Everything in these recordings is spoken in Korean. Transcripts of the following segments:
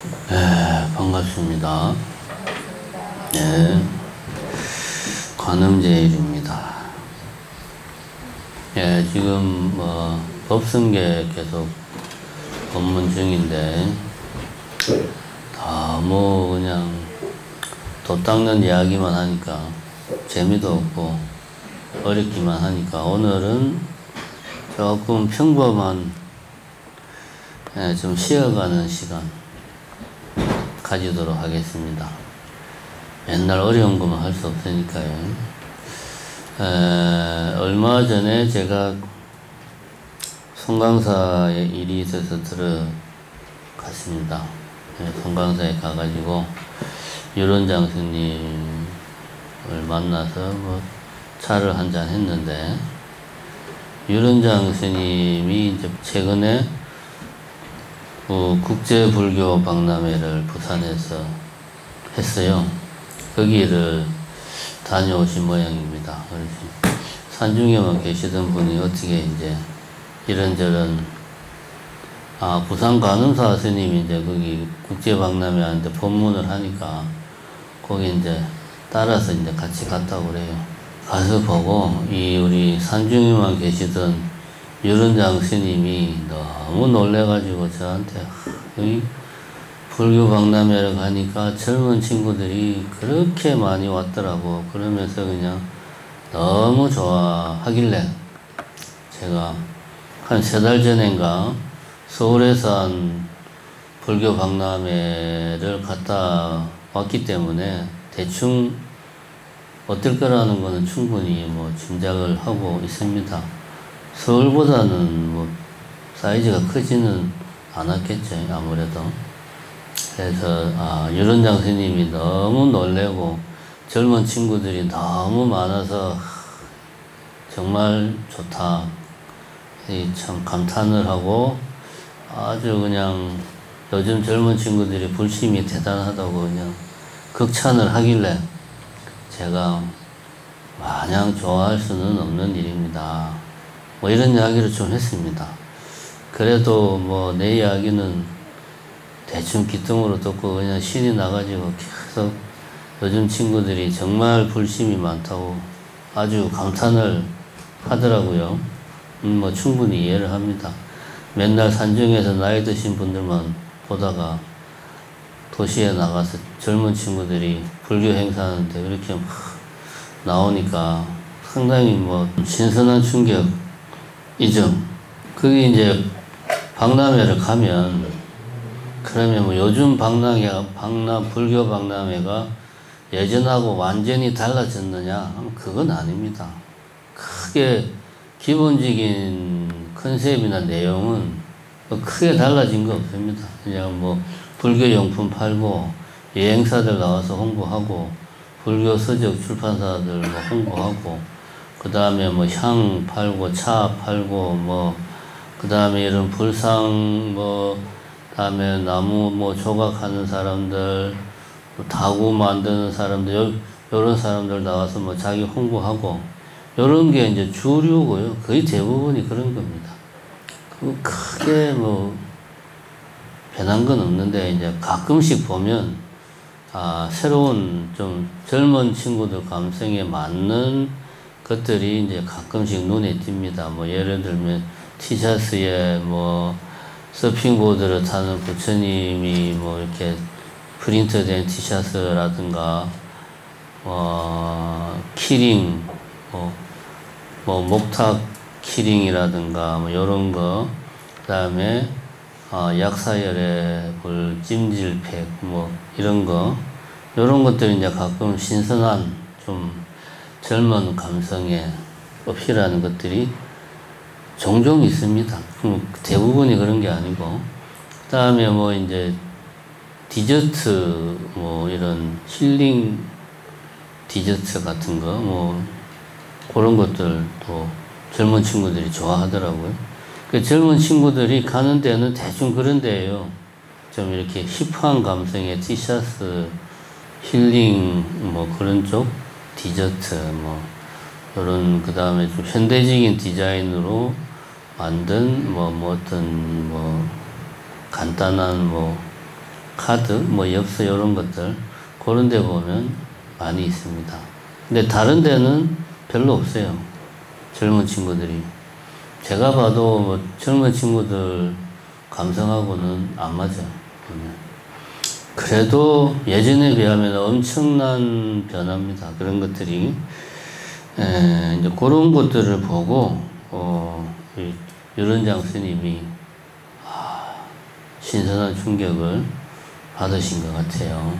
네, 반갑습니다. 네, 관음제일입니다. 예, 지금 법승계 계속 법문 중인데 너무 그냥 도 닦는 이야기만 하니까 재미도 없고 어렵기만 하니까 오늘은 조금 평범한 좀 쉬어가는 시간 가지도록 하겠습니다. 맨날 어려운 것만 할 수 없으니까요. 얼마 전에 제가 송강사에 일이 있어서 들어갔습니다. 송강사에 가가지고 유론장 스님을 만나서 차를 한잔 했는데, 유론장 스님이 이제 최근에 국제불교 박람회를 부산에서 했어요. 거기를 다녀오신 모양입니다. 그래서 산중에만 계시던 분이 어떻게 이제 이런저런, 부산 관음사 스님이 이제 거기 국제박람회 하는데 법문을 하니까 거기 이제 따라서 이제 같이 갔다고 그래요. 가서 보고 우리 산중에만 계시던 유론장 스님이 너무 놀래가지고 저한테 여기 불교 박람회를 가니까 젊은 친구들이 그렇게 많이 왔더라고. 그러면서 그냥 너무 좋아하길래 제가 한 3달 전인가 서울에서 한 불교 박람회를 갔다 왔기 때문에 대충 어떨 거라는 거는 충분히 짐작을 하고 있습니다. 서울보다는 사이즈가 크지는 않았겠죠, 아무래도. 그래서 유론장 스님이 너무 놀래고 젊은 친구들이 너무 많아서 정말 좋다, 참 감탄을 하고 아주 그냥 요즘 젊은 친구들이 불심이 대단하다고 그냥 극찬을 하길래 제가 마냥 좋아할 수는 없는 일입니다, 이런 이야기를 좀 했습니다. 그래도 내 이야기는 대충 귀뚱으로 듣고 그냥 신이 나가지고 계속 요즘 친구들이 정말 불심이 많다고 아주 감탄을 하더라고요. 충분히 이해를 합니다. 맨날 산중에서 나이 드신 분들만 보다가 도시에 나가서 젊은 친구들이 불교 행사하는데 그렇게 막 나오니까 상당히 신선한 충격이죠. 그게 이제 박람회를 가면, 그러면 요즘 불교 박람회가 예전하고 완전히 달라졌느냐? 그건 아닙니다. 크게 기본적인 컨셉이나 내용은 크게 달라진 거 없습니다. 그냥 불교용품 팔고 여행사들 나와서 홍보하고 불교 서적 출판사들 홍보하고 그 다음에 향 팔고 차 팔고 그 다음에 이런 불상 다음에 나무 조각하는 사람들, 다구 만드는 사람들, 요런 사람들 나와서 자기 홍보하고 요런 게 이제 주류고요. 거의 대부분이 그런 겁니다. 크게 변한 건 없는데 이제 가끔씩 보면 새로운 좀 젊은 친구들 감성에 맞는 것들이 이제 가끔씩 눈에 띕니다. 예를 들면 티셔츠에 서핑보드를 타는 부처님이 이렇게 프린트된 티셔츠라든가 키링 목탁 키링이라든가 요런 거, 그 다음에 약사열에 볼 찜질팩 이런 거, 요런 것들이 이제 가끔 신선한 좀 젊은 감성에 어필하는 것들이 종종 있습니다. 대부분이 그런 게 아니고, 그 다음에 이제 디저트 이런 힐링 디저트 같은 거 그런 것들도 젊은 친구들이 좋아하더라고요. 그 젊은 친구들이 가는 데는 대충 그런 데예요. 좀 이렇게 힙한 감성의 티셔츠, 힐링 그런 쪽 디저트 요런, 그 다음에 좀 현대적인 디자인으로 만든 어떤 간단한 카드, 뭐 엽서 이런 것들 그런 데 보면 많이 있습니다. 근데 다른 데는 별로 없어요. 젊은 친구들이. 제가 봐도 뭐 젊은 친구들 감성하고는 안 맞아요. 그래도 예전에 비하면 엄청난 변화입니다. 그런 것들이. 이제 그런 것들을 보고, 유른장 스님이, 신선한 충격을 받으신 것 같아요.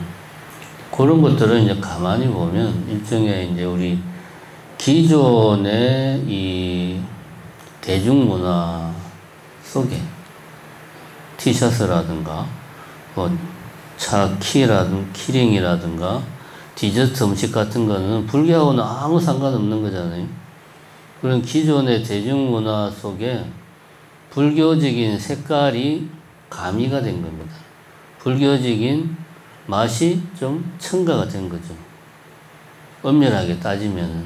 그런 것들을 이제 가만히 보면 일종의 이제 우리 기존의 이 대중문화 속에 티셔츠라든가, 뭐, 키링이라든가, 디저트 음식 같은 거는 불교하고는 아무 상관없는 거잖아요. 그런 기존의 대중문화 속에 불교적인 색깔이 가미가 된 겁니다. 불교적인 맛이 좀 첨가가 된 거죠. 엄밀하게 따지면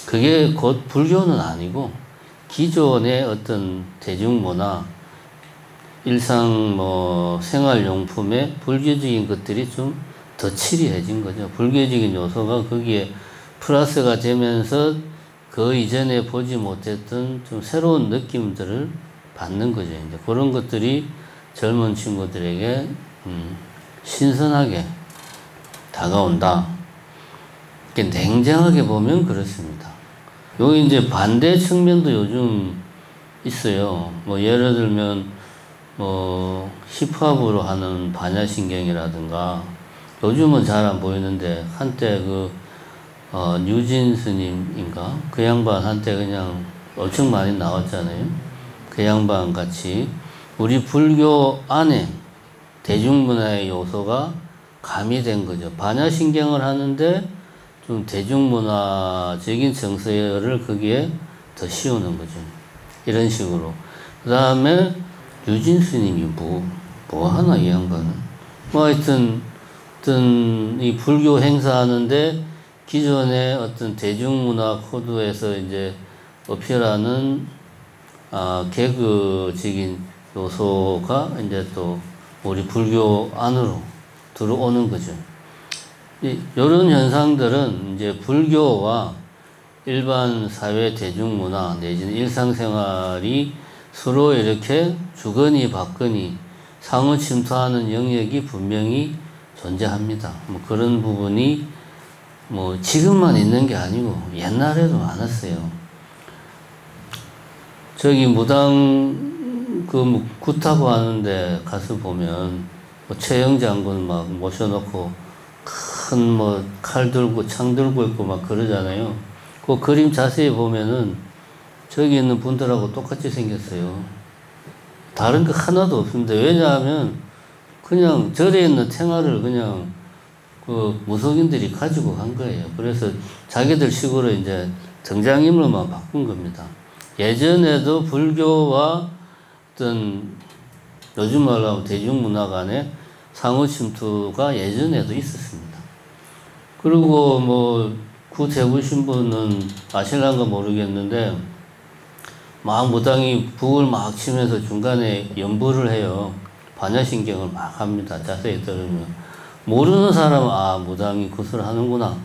그게 곧 불교는 아니고 기존의 어떤 대중문화, 일상 뭐 생활용품의 불교적인 것들이 좀 더 치리해진 거죠. 불교적인 요소가 거기에 플러스가 되면서 그 이전에 보지 못했던 좀 새로운 느낌들을 받는 거죠. 이제 그런 것들이 젊은 친구들에게 신선하게 다가온다. 이렇게 냉정하게 보면 그렇습니다. 여기 이제 반대 측면도 요즘 있어요. 뭐 예를 들면 뭐 힙합으로 하는 반야신경이라든가 요즘은 잘 안 보이는데 한때 뉴진 스님인가? 그 양반 한때 그냥 엄청 많이 나왔잖아요. 그 양반 같이 우리 불교 안에 대중문화의 요소가 가미된 거죠. 반야신경을 하는데 좀 대중문화적인 정서를 거기에 더 씌우는 거죠. 이런 식으로. 그 다음에 유진 스님이 뭐 하나 이 양반은. 뭐 하여튼 이 불교 행사하는데 기존의 어떤 대중문화 코드에서 이제 어필하는 개그적인 요소가 이제 또 우리 불교 안으로 들어오는 거죠. 이런 현상들은 이제 불교와 일반 사회 대중문화 내지는 일상생활이 서로 이렇게 주거니 받거니 상호 침투하는 영역이 분명히 존재합니다. 뭐 그런 부분이 뭐 지금만 있는 게 아니고 옛날에도 많았어요. 저기 무당 굿하고 하는데 가서 보면 뭐 최영 장군 막 모셔놓고 큰 뭐 칼 들고 창 들고 있고 막 그러잖아요. 그 그림 자세히 보면은 저기 있는 분들하고 똑같이 생겼어요. 다른 거 하나도 없습니다. 왜냐하면 그냥 절에 있는 탱화를 그냥 무속인들이 가지고 간 거예요. 그래서 자기들 식으로 이제 등장인물만 바꾼 겁니다. 예전에도 불교와 어떤 요즘 말로 하면 대중문화 간의 상호 침투가 예전에도 있었습니다. 그리고 뭐 구태구신 분은 아실란가 모르겠는데 막 무당이 북을 막 치면서 중간에 연부를 해요. 반야신경을 막 합니다. 자세히 들으면. 모르는 사람은 무당이 굿을 하는구나.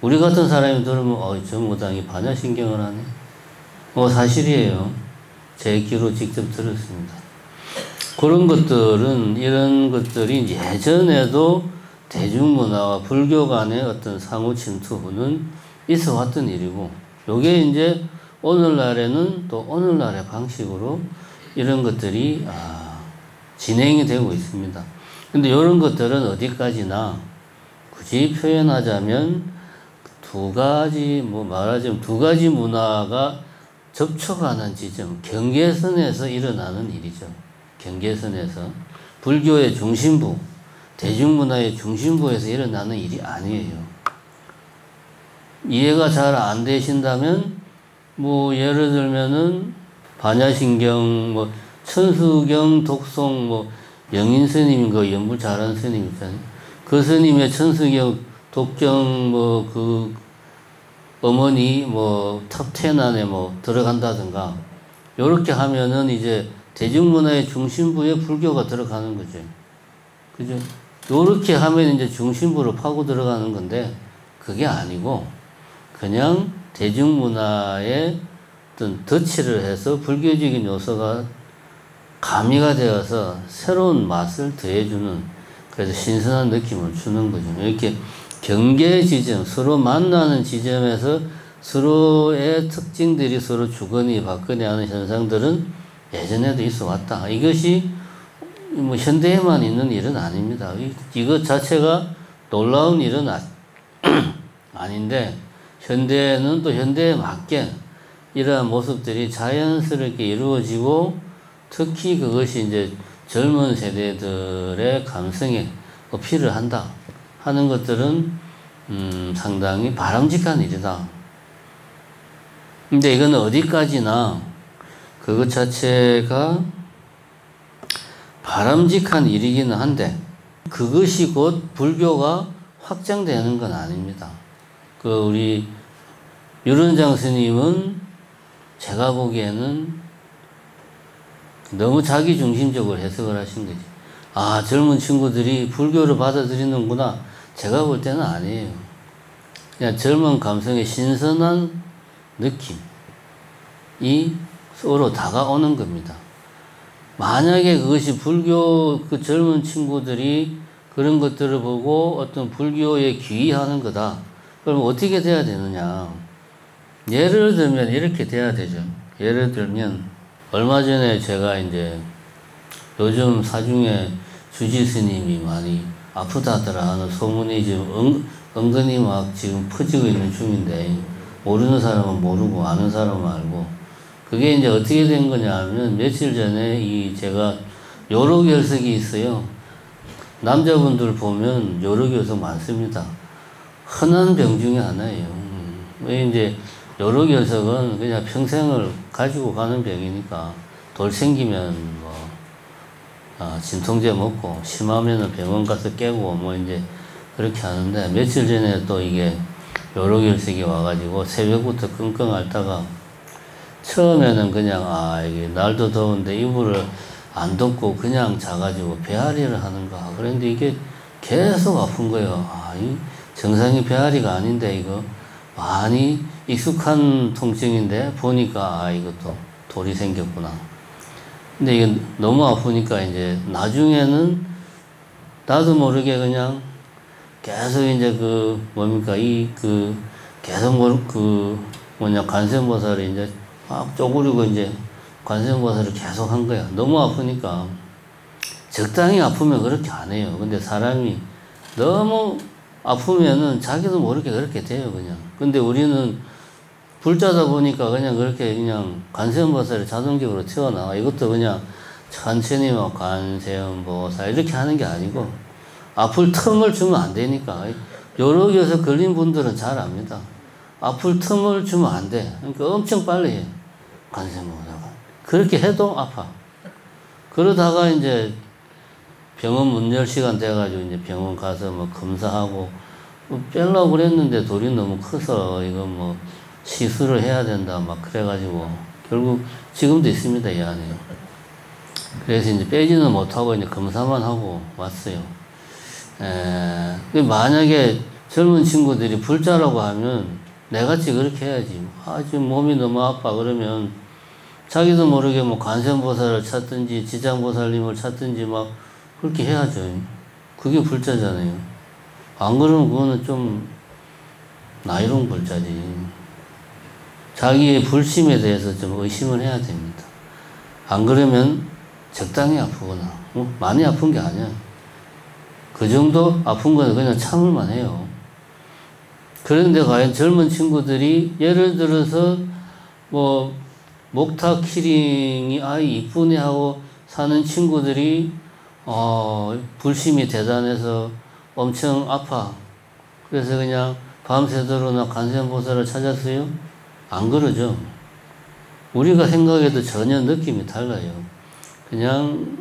우리 같은 사람이 들으면 저 무당이 반야신경을 하네. 사실이에요. 제 귀로 직접 들었습니다. 그런 것들은 이런 것들이 예전에도 대중문화와 불교 간의 어떤 상호 침투는 있어 왔던 일이고 요게 이제 오늘날에는 또 오늘날의 방식으로 이런 것들이 진행이 되고 있습니다. 근데 이런 것들은 어디까지나 굳이 표현하자면 말하자면 두 가지 문화가 접촉하는 지점, 경계선에서 일어나는 일이죠. 경계선에서. 불교의 중심부, 대중문화의 중심부에서 일어나는 일이 아니에요. 이해가 잘 안 되신다면, 예를 들면은, 반야신경, 천수경, 독송, 영인 스님, 연불 잘하는 스님 있잖아요. 그 스님의 천수경, 독경, 어머니, 탑10 안에 들어간다든가, 요렇게 하면은 이제 대중문화의 중심부에 불교가 들어가는 거죠. 그죠? 요렇게 하면 이제 중심부로 파고 들어가는 건데, 그게 아니고, 그냥 대중문화에 어떤 덧칠을 해서 불교적인 요소가 가미가 되어서 새로운 맛을 더해주는, 그래서 신선한 느낌을 주는 거죠. 이렇게 경계 지점, 서로 만나는 지점에서 서로의 특징들이 서로 주거니 받거니 하는 현상들은 예전에도 있어 왔다. 이것이 뭐 현대에만 있는 일은 아닙니다. 이것 자체가 놀라운 일은 아닌데, 현대는 또 현대에 맞게 이러한 모습들이 자연스럽게 이루어지고, 특히 그것이 이제 젊은 세대들의 감성에 어필을 한다 하는 것들은 상당히 바람직한 일이다. 근데 이건 어디까지나 그것 자체가 바람직한 일이기는 한데, 그것이 곧 불교가 확장되는 건 아닙니다. 우리 유른장 스님은 제가 보기에는 너무 자기중심적으로 해석을 하신 거지. 아, 젊은 친구들이 불교를 받아들이는구나. 제가 볼 때는 아니에요. 그냥 젊은 감성의 신선한 느낌이 서로 다가오는 겁니다. 만약에 그것이 불교, 그 젊은 친구들이 그런 것들을 보고 어떤 불교에 귀의하는 거다. 그럼 어떻게 돼야 되느냐. 예를 들면 이렇게 돼야 되죠. 예를 들면, 얼마 전에 제가 이제 요즘 사중에 주지 스님이 많이 아프다더라 하는 소문이 지금 은근히 막 지금 퍼지고 있는 중인데, 모르는 사람은 모르고 아는 사람은 알고, 그게 이제 어떻게 된 거냐 하면, 며칠 전에 제가 요로결석이 있어요. 남자분들 보면 요로결석 많습니다. 흔한 병 중에 하나예요. 왜 이제 요로결석은 그냥 평생을 가지고 가는 병이니까, 돌 생기면 진통제 먹고, 심하면은 병원 가서 깨고 뭐 이제 그렇게 하는데, 며칠 전에 또 이게 요로결석이 와가지고 새벽부터 끙끙 앓다가, 처음에는 그냥 이게 날도 더운데 이불을 안 덮고 그냥 자가지고 배앓이를 하는가. 그런데 이게 계속 아픈 거예요. 이 정상이 배앓이가 아닌데 이거 많이 익숙한 통증인데, 보니까 이것도 돌이 생겼구나. 근데 이게 너무 아프니까 이제 나중에는 나도 모르게 그냥 계속 이제 계속 관세음보살이 이제 막 쪼그리고 이제 관세음보살을 계속 한 거야. 너무 아프니까. 적당히 아프면 그렇게 안 해요. 근데 사람이 너무 아프면은 자기도 모르게 그렇게 돼요, 그냥. 근데 우리는 불자다 보니까 그냥 그렇게 그냥 관세음보살이 자동적으로 튀어나와. 이것도 그냥 천천히 관세음보살 이렇게 하는 게 아니고, 아플 틈을 주면 안 되니까. 요로결석 걸린 분들은 잘 압니다. 아플 틈을 주면 안 돼. 그러니까 엄청 빨리 해. 관세음보살가. 그렇게 해도 아파. 그러다가 이제 병원 문 열 시간 돼가지고 이제 병원 가서 검사하고, 빼려고 그랬는데 돌이 너무 커서 이거 시술을 해야 된다 막 그래가지고, 결국 지금도 있습니다, 이 안에. 그래서 이제 빼지는 못하고 이제 검사만 하고 왔어요. 만약에 젊은 친구들이 불자라고 하면 내같이 그렇게 해야지. 지금 몸이 너무 아파 그러면 자기도 모르게 관세음보살을 찾든지 지장보살님을 찾든지 막 그렇게 해야죠. 그게 불자잖아요. 안 그러면 그거는 좀 나이롱 불자지. 자기의 불심에 대해서 좀 의심을 해야 됩니다. 안 그러면 적당히 아프거나, 많이 아픈 게 아니야. 그 정도 아픈 거는 그냥 참을만 해요. 그런데 과연 젊은 친구들이 예를 들어서 목탁 키링이 이쁘네 하고 사는 친구들이 불심이 대단해서 엄청 아파. 그래서 그냥 밤새도록나 관세음보살을 찾았어요? 안 그러죠. 우리가 생각해도 전혀 느낌이 달라요. 그냥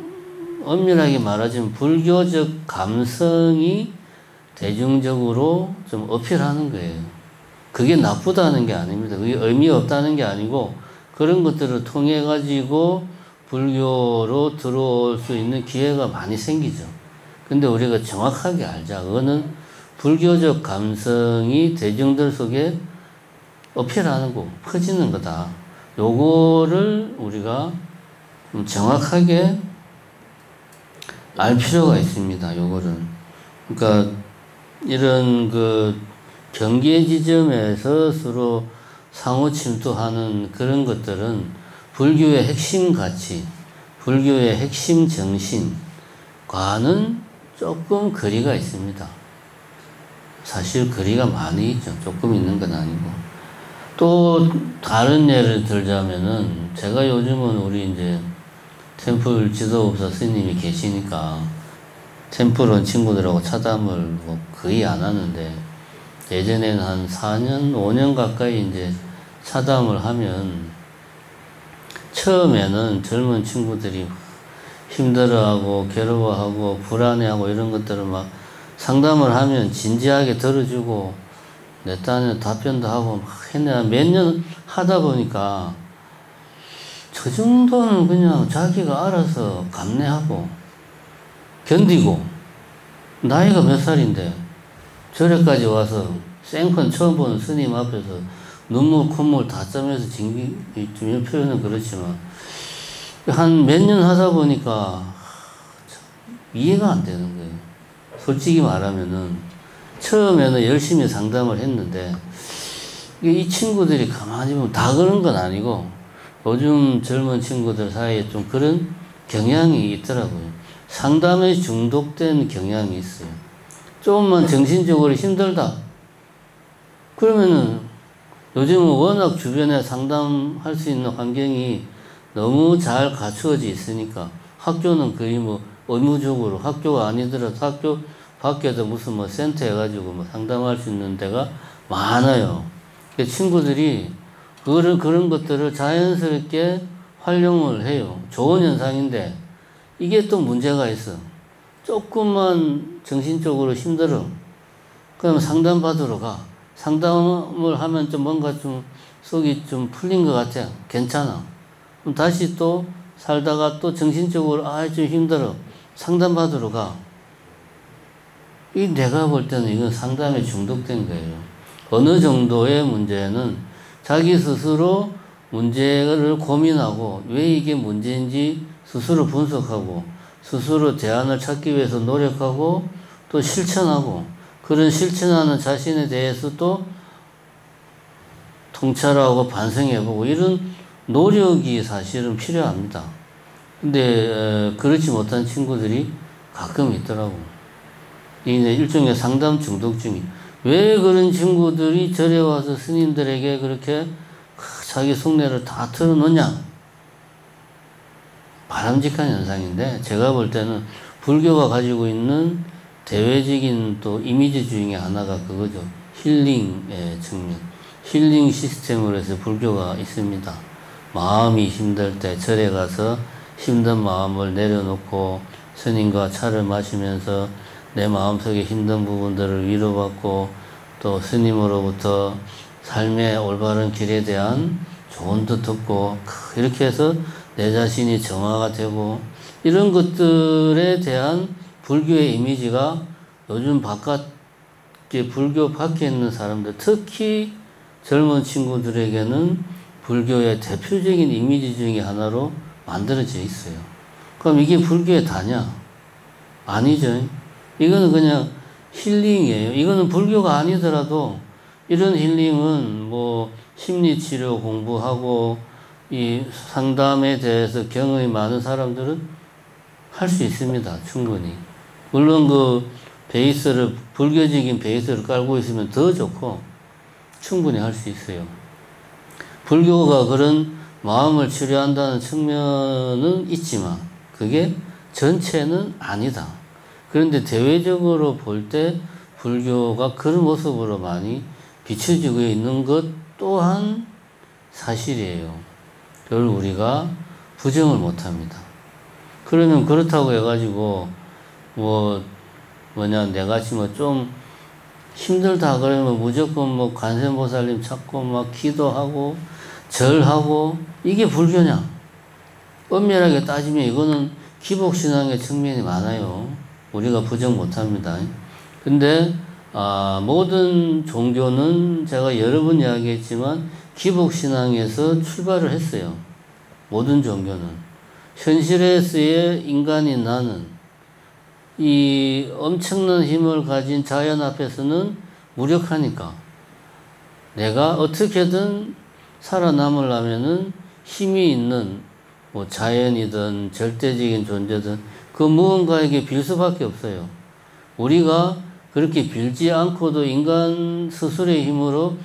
엄밀하게 말하자면 불교적 감성이 대중적으로 좀 어필하는 거예요. 그게 나쁘다는 게 아닙니다. 그게 의미 없다는 게 아니고, 그런 것들을 통해 가지고 불교로 들어올 수 있는 기회가 많이 생기죠. 근데 우리가 정확하게 알자. 그거는 불교적 감성이 대중들 속에 어필하는 거, 퍼지는 거다. 요거를 우리가 좀 정확하게 알 필요가 있습니다. 요거를. 그러니까 이런 그 경계 지점에서 서로 상호 침투하는 그런 것들은 불교의 핵심 가치, 불교의 핵심 정신과는 조금 거리가 있습니다. 사실 거리가 많이 있죠. 조금 있는 건 아니고. 또 다른 예를 들자면은 제가 요즘은 우리 이제 템플 지도법사 스님이 계시니까 템플 온 친구들하고 차담을 뭐 거의 안 하는데 예전에는 한 4년, 5년 가까이 이제 차담을 하면 처음에는 젊은 친구들이 힘들어하고 괴로워하고 불안해하고 이런 것들을 막 상담을 하면 진지하게 들어주고 내 딴에 답변도 하고 막 했네. 몇 년 하다 보니까 저 정도는 그냥 자기가 알아서 감내하고 견디고 나이가 몇 살인데 절에까지 와서 생판 처음 보는 스님 앞에서 눈물 콧물 다 짜면서 징기 좀 표현은 그렇지만 한 몇 년 하다 보니까 이해가 안 되는 거예요. 솔직히 말하면은 처음에는 열심히 상담을 했는데 이 친구들이 가만히 보면 다 그런 건 아니고 요즘 젊은 친구들 사이에 좀 그런 경향이 있더라고요. 상담에 중독된 경향이 있어요. 조금만 정신적으로 힘들다. 그러면은 요즘은 워낙 주변에 상담할 수 있는 환경이 너무 잘 갖추어져 있으니까 학교는 거의 뭐 의무적으로 학교가 아니더라도 학교 밖에도 무슨 뭐 센터 해가지고 뭐 상담할 수 있는 데가 많아요. 친구들이 그런 것들을 자연스럽게 활용을 해요. 좋은 현상인데 이게 또 문제가 있어. 조금만 정신적으로 힘들어. 그럼 상담 받으러 가. 상담을 하면 좀 뭔가 좀 속이 좀 풀린 것 같아. 괜찮아. 그럼 다시 또 살다가 또 정신적으로 좀 힘들어. 상담 받으러 가. 이 내가 볼 때는 이건 상담에 중독된 거예요. 어느 정도의 문제는 자기 스스로 문제를 고민하고 왜 이게 문제인지 스스로 분석하고 스스로 대안을 찾기 위해서 노력하고 또 실천하고 그런 실천하는 자신에 대해서 또 통찰하고 반성해보고 이런 노력이 사실은 필요합니다. 근데 그렇지 못한 친구들이 가끔 있더라고. 이게 일종의 상담 중독증이. 왜 그런 친구들이 절에 와서 스님들에게 그렇게 자기 속내를 다 털어놓냐? 바람직한 현상인데 제가 볼 때는 불교가 가지고 있는 대외적인 또 이미지 중에 하나가 그거죠. 힐링의 측면. 힐링 시스템으로 해서 불교가 있습니다. 마음이 힘들 때 절에 가서 힘든 마음을 내려놓고 스님과 차를 마시면서 내 마음속에 힘든 부분들을 위로받고 또 스님으로부터 삶의 올바른 길에 대한 조언도 듣고 이렇게 해서 내 자신이 정화가 되고 이런 것들에 대한 불교의 이미지가 요즘 바깥에 불교 밖에 있는 사람들 특히 젊은 친구들에게는 불교의 대표적인 이미지 중에 하나로 만들어져 있어요. 그럼 이게 불교의 다냐? 아니죠. 이거는 그냥 힐링이에요. 이거는 불교가 아니더라도 이런 힐링은 뭐 심리치료 공부하고 이 상담에 대해서 경험이 많은 사람들은 할 수 있습니다. 충분히. 물론 그 베이스를 불교적인 베이스를 깔고 있으면 더 좋고 충분히 할 수 있어요. 불교가 그런 마음을 치료한다는 측면은 있지만 그게 전체는 아니다. 그런데 대외적으로 볼 때 불교가 그런 모습으로 많이 비춰지고 있는 것 또한 사실이에요. 그걸 우리가 부정을 못합니다. 그러면 그렇다고 해가지고 내가 지금 좀 힘들다 그러면 무조건 뭐 관세음보살님 찾고 막 기도하고 절하고 이게 불교냐? 엄밀하게 따지면 이거는 기복신앙의 측면이 많아요. 우리가 부정 못합니다. 근데 모든 종교는 제가 여러 번 이야기했지만 기복신앙에서 출발을 했어요. 모든 종교는. 현실에서의 인간인 나는 이 엄청난 힘을 가진 자연 앞에서는 무력하니까 내가 어떻게든 살아남으려면은 힘이 있는 뭐 자연이든 절대적인 존재든 그 무언가에게 빌 수밖에 없어요. 우리가 그렇게 빌지 않고도 인간 스스로의 힘으로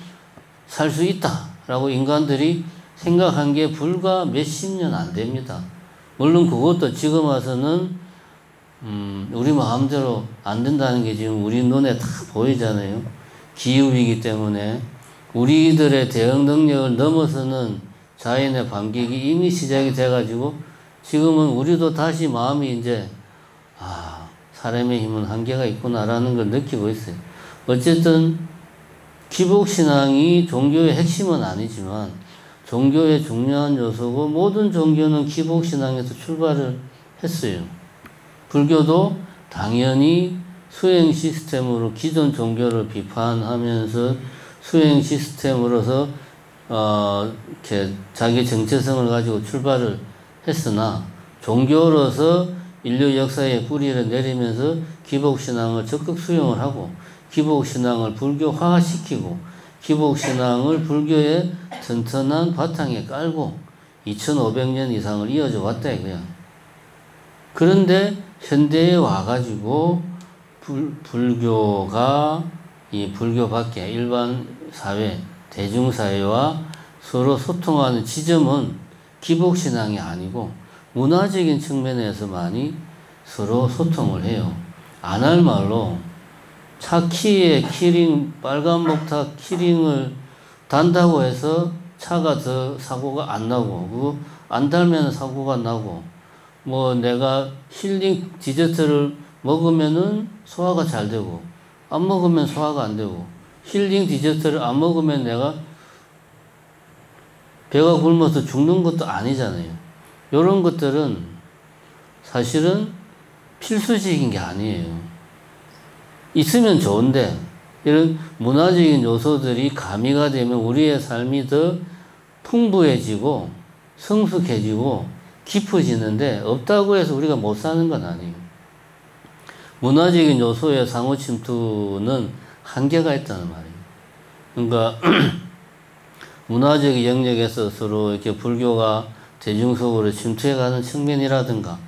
살 수 있다라고 인간들이 생각한 게 불과 몇십 년 안 됩니다. 물론 그것도 지금 와서는 우리 마음대로 안 된다는 게 지금 우리 눈에 다 보이잖아요. 기후이기 때문에 우리들의 대응 능력을 넘어서는 자연의 반격이 이미 시작이 돼가지고 지금은 우리도 다시 마음이 이제 사람의 힘은 한계가 있구나라는 걸 느끼고 있어요. 어쨌든 기복신앙이 종교의 핵심은 아니지만 종교의 중요한 요소고 모든 종교는 기복신앙에서 출발을 했어요. 불교도 당연히 수행 시스템으로 기존 종교를 비판하면서 수행 시스템으로서 이렇게 자기 정체성을 가지고 출발을 했으나 종교로서 인류 역사의 뿌리를 내리면서 기복신앙을 적극 수용을 하고 기복신앙을 불교화시키고 기복신앙을 불교의 튼튼한 바탕에 깔고 2500년 이상을 이어져 왔다 이거야. 그런데 현대에 와가지고 불교가 이 불교 밖에 일반 사회, 대중사회와 서로 소통하는 지점은 기복신앙이 아니고 문화적인 측면에서 많이 서로 소통을 해요. 안 할 말로 차 키에 키링, 빨간 목탁 키링을 단다고 해서 차가 더 사고가 안 나고, 그거 안 달면 사고가 나고, 뭐 내가 힐링 디저트를 먹으면은 소화가 잘 되고, 안 먹으면 소화가 안 되고, 힐링 디저트를 안 먹으면 내가 배가 굶어서 죽는 것도 아니잖아요. 이런 것들은 사실은 필수적인 게 아니에요. 있으면 좋은데 이런 문화적인 요소들이 가미가 되면 우리의 삶이 더 풍부해지고 성숙해지고 깊어지는데 없다고 해서 우리가 못 사는 건 아니에요. 문화적인 요소의 상호 침투는 한계가 있다는 말이에요. 그러니까 문화적 영역에서 서로 이렇게 불교가 대중 속으로 침투해가는 측면이라든가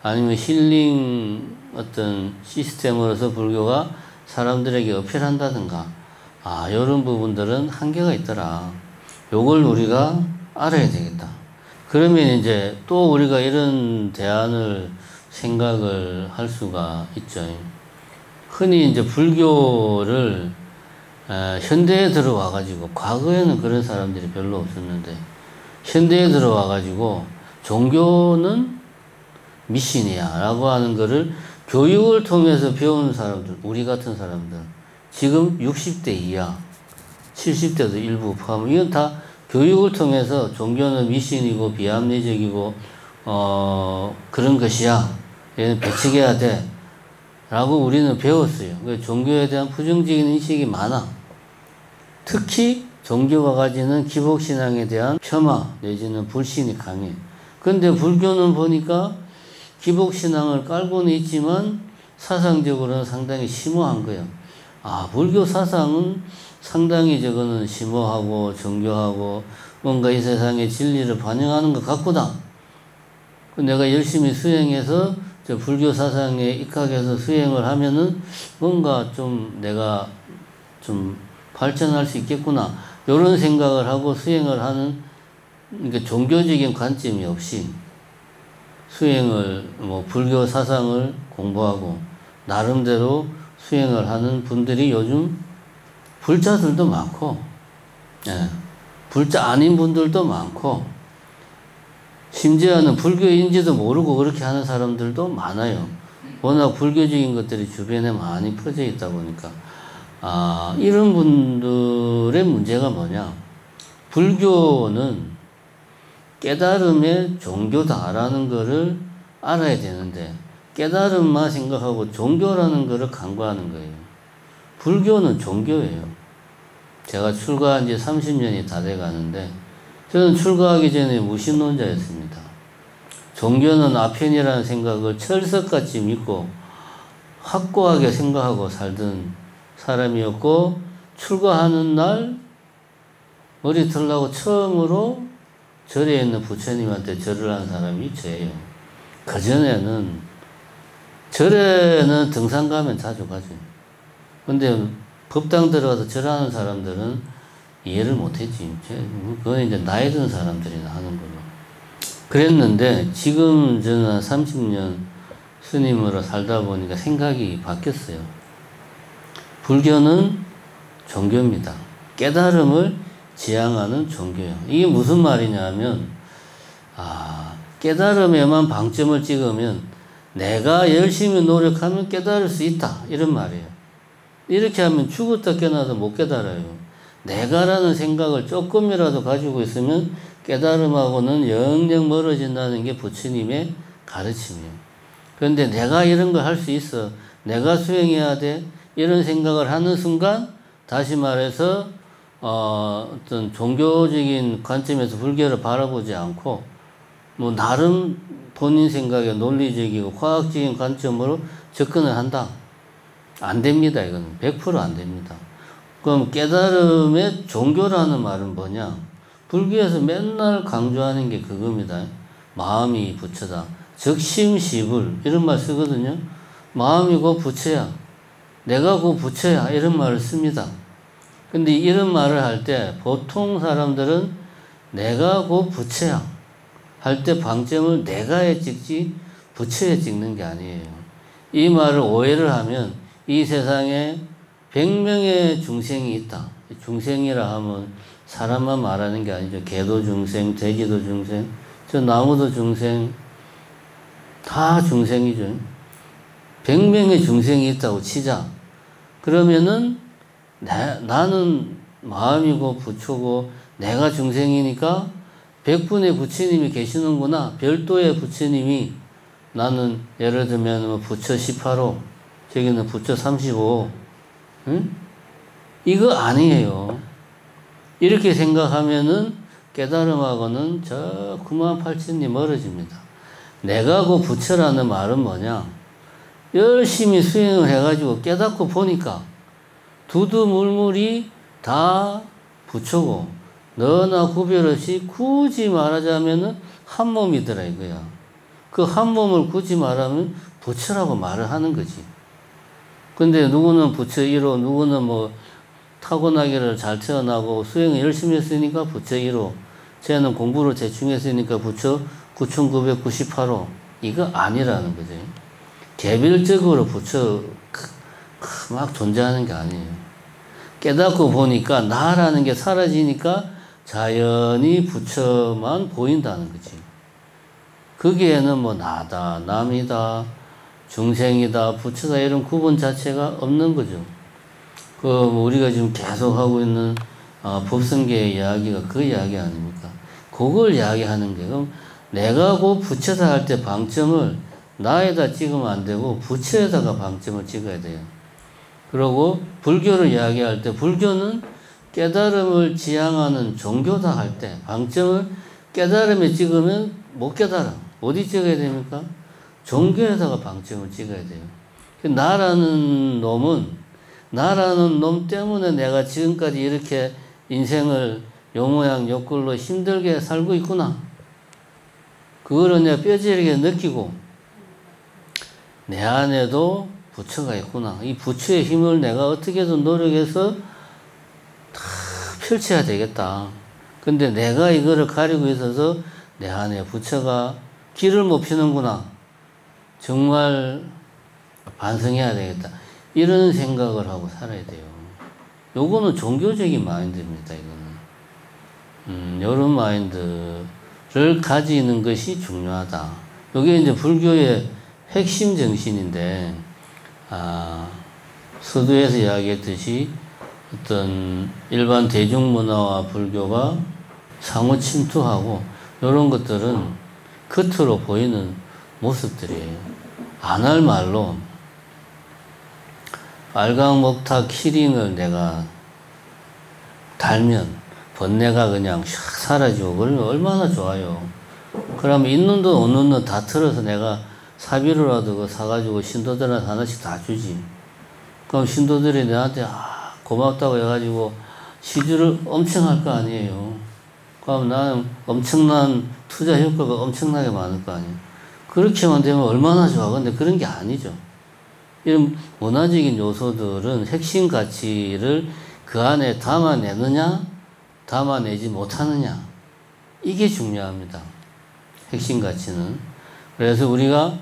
아니면 힐링 어떤 시스템으로서 불교가 사람들에게 어필한다든가 이런 부분들은 한계가 있더라. 요걸 우리가 알아야 되겠다. 그러면 이제 또 우리가 이런 대안을 생각을 할 수가 있죠. 흔히 이제 불교를 현대에 들어와가지고 과거에는 그런 사람들이 별로 없었는데 현대에 들어와가지고 종교는 미신이야 라고 하는 거를 교육을 통해서 배우는 사람들, 우리 같은 사람들 지금 60대 이하 70대도 일부 포함 이건 다 교육을 통해서 종교는 미신이고 비합리적이고 그런 것이야 얘는 배척해야 돼 라고 우리는 배웠어요. 종교에 대한 부정적인 인식이 많아. 특히 종교가 가지는 기복신앙에 대한 폄하 내지는 불신이 강해. 근데 불교는 보니까 기복신앙을 깔고는 있지만 사상적으로는 상당히 심오한 거예요. 불교 사상은 상당히 저거는 심오하고 정교하고 뭔가 이 세상의 진리를 반영하는 것 같구나. 내가 열심히 수행해서 저 불교 사상에 입각해서 수행을 하면은 뭔가 좀 내가 좀 발전할 수 있겠구나. 이런 생각을 하고 수행을 하는, 그러니까 종교적인 관점이 없이 수행을, 불교 사상을 공부하고 나름대로 수행을 하는 분들이 요즘 불자들도 많고, 불자 아닌 분들도 많고, 심지어는 불교인지도 모르고 그렇게 하는 사람들도 많아요. 워낙 불교적인 것들이 주변에 많이 퍼져 있다 보니까. 이런 분들의 문제가 뭐냐. 불교는 깨달음의 종교다라는 것을 알아야 되는데, 깨달음만 생각하고 종교라는 것을 간과하는 거예요. 불교는 종교예요. 제가 출가한 지 30년이 다 돼 가는데 저는 출가하기 전에 무신론자였습니다. 종교는 아편이라는 생각을 철석같이 믿고 확고하게 생각하고 살던 사람이었고, 출가하는 날 머리 들라고 처음으로 절에 있는 부처님한테 절을 한 사람이 저예요. 그전에는 절에는 등산 가면 자주 가죠. 근데 법당 들어가서 절하는 사람들은 이해를 못했지. 그건 이제 나이 든 사람들이나 하는 걸로. 그랬는데 지금 저는 30년 스님으로 살다 보니까 생각이 바뀌었어요. 불교는 종교입니다. 깨달음을 지향하는 종교예요. 이게 무슨 말이냐면, 깨달음에만 방점을 찍으면 내가 열심히 노력하면 깨달을 수 있다, 이런 말이에요. 이렇게 하면 죽었다 깨어나도 못 깨달아요. 내가라는 생각을 조금이라도 가지고 있으면 깨달음하고는 영영 멀어진다는 게 부처님의 가르침이에요. 그런데 내가 이런 걸 할 수 있어, 내가 수행해야 돼, 이런 생각을 하는 순간, 다시 말해서 어떤 종교적인 관점에서 불교를 바라보지 않고 뭐 나름 본인 생각에 논리적이고 과학적인 관점으로 접근을 한다. 안 됩니다. 이건 100% 안 됩니다. 그럼 깨달음의 종교라는 말은 뭐냐? 불교에서 맨날 강조하는 게 그겁니다. 마음이 부처다. 적심시불, 이런 말 쓰거든요. 마음이 곧 부처야. 내가 곧 부처야. 이런 말을 씁니다. 근데 이런 말을 할 때 보통 사람들은 내가 곧 부처야 할 때 방점을 내가에 찍지 부처에 찍는 게 아니에요. 이 말을 오해를 하면 이 세상에 100명의 중생이 있다. 중생이라 하면 사람만 말하는 게 아니죠. 개도 중생, 돼지도 중생, 저 나무도 중생, 다 중생이죠. 100명의 중생이 있다고 치자. 그러면은 나는 마음이고 부처고 내가 중생이니까 100분의 부처님이 계시는구나. 별도의 부처님이, 나는 예를 들면 뭐 부처 18호, 저기는 부처 35, 응? 이거 아니에요. 이렇게 생각하면은 깨달음하고는 저 98,000리 멀어집니다. 내가 그 부처라는 말은 뭐냐? 열심히 수행을 해가지고 깨닫고 보니까 두두물물이 다 부처고, 너나 구별 없이 굳이 말하자면은 한 몸이더라 이거야. 그 한 몸을 굳이 말하면 부처라고 말을 하는 거지. 근데 누구는 부처 1호, 누구는 뭐 타고나기를 잘 태어나고 수행을 열심히 했으니까 부처 1호, 쟤는 공부를 대충 했으니까 부처 9998호. 이거 아니라는 거지. 개별적으로 부처 막 존재하는 게 아니에요. 깨닫고 보니까 나라는 게 사라지니까 자연히 부처만 보인다는 거지. 거기에는 뭐 나다, 남이다, 중생이다, 부처다 이런 구분 자체가 없는 거죠. 우리가 지금 계속 하고 있는 법성계의 이야기가 그 이야기 아닙니까? 그걸 이야기하는 게, 그럼 내가 그 부처다 할 때 방점을 나에다 찍으면 안 되고 부처에다가 방점을 찍어야 돼요. 그리고 불교를 이야기할 때 불교는 깨달음을 지향하는 종교다 할 때 방점을 깨달음에 찍으면 못 깨달아. 어디 찍어야 됩니까? 종교에다가 방점을 찍어야 돼요. 나라는 놈 때문에 내가 지금까지 이렇게 인생을 요모양 요꼴로 힘들게 살고 있구나. 그거를 내가 뼈저리게 느끼고 내 안에도 부처가 있구나. 이 부처의 힘을 내가 어떻게든 노력해서 다 펼쳐야 되겠다. 근데 내가 이거를 가리고 있어서 내 안에 부처가 길을 못 피는구나. 정말 반성해야 되겠다. 이런 생각을 하고 살아야 돼요. 요거는 종교적인 마인드입니다, 이거는. 이런 마인드를 가지는 것이 중요하다. 요게 이제 불교의 핵심 정신인데, 서두에서 이야기했듯이 어떤 일반 대중문화와 불교가 상호 침투하고 이런 것들은 겉으로 보이는 모습들이에요. 안 할 말로 빨강목타 키링을 내가 달면 번뇌가 그냥 샥 사라지고 그러면 얼마나 좋아요. 그러면 있는 돈 없는 돈 다 틀어서 내가 사비로라도 그거 사가지고 신도들한테 하나씩 다 주지. 그럼 신도들이 내한테 고맙다고 해가지고 시주를 엄청 할 거 아니에요. 그럼 나는 엄청난 투자 효과가 엄청나게 많을 거 아니에요. 그렇게만 되면 얼마나 좋아. 근데 그런 게 아니죠. 이런 문화적인 요소들은 핵심 가치를 그 안에 담아내느냐, 담아내지 못하느냐. 이게 중요합니다. 핵심 가치는. 그래서 우리가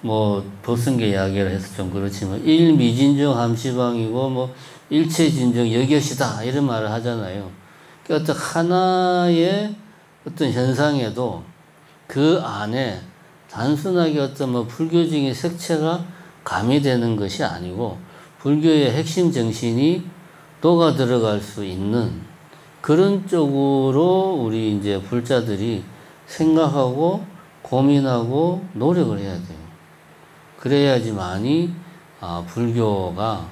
뭐 법성계 이야기를 해서 좀 그렇지만 일미진정 함시방이고 뭐 일체진정 여것이다 이런 말을 하잖아요. 그러니까 어떤 하나의 어떤 현상에도 그 안에 단순하게 어떤 뭐 불교적인 색채가 가미되는 것이 아니고 불교의 핵심 정신이 녹아 들어갈 수 있는 그런 쪽으로 우리 이제 불자들이 생각하고 고민하고 노력을 해야 돼요. 그래야지만이 불교가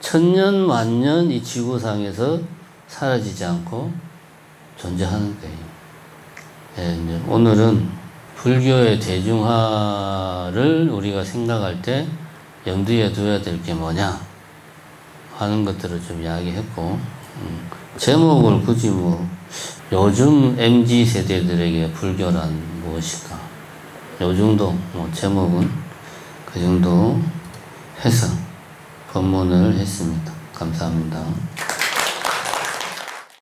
천년 만년 이 지구상에서 사라지지 않고 존재하는 거예요. 예, 이제 오늘은 불교의 대중화를 우리가 생각할 때 염두에 둬야 될 게 뭐냐 하는 것들을 좀 이야기했고, 제목을 굳이 뭐 요즘 MZ 세대들에게 불교란 무엇일까, 요 정도 뭐 제목은 그 정도 해서 법문을 했습니다. 감사합니다.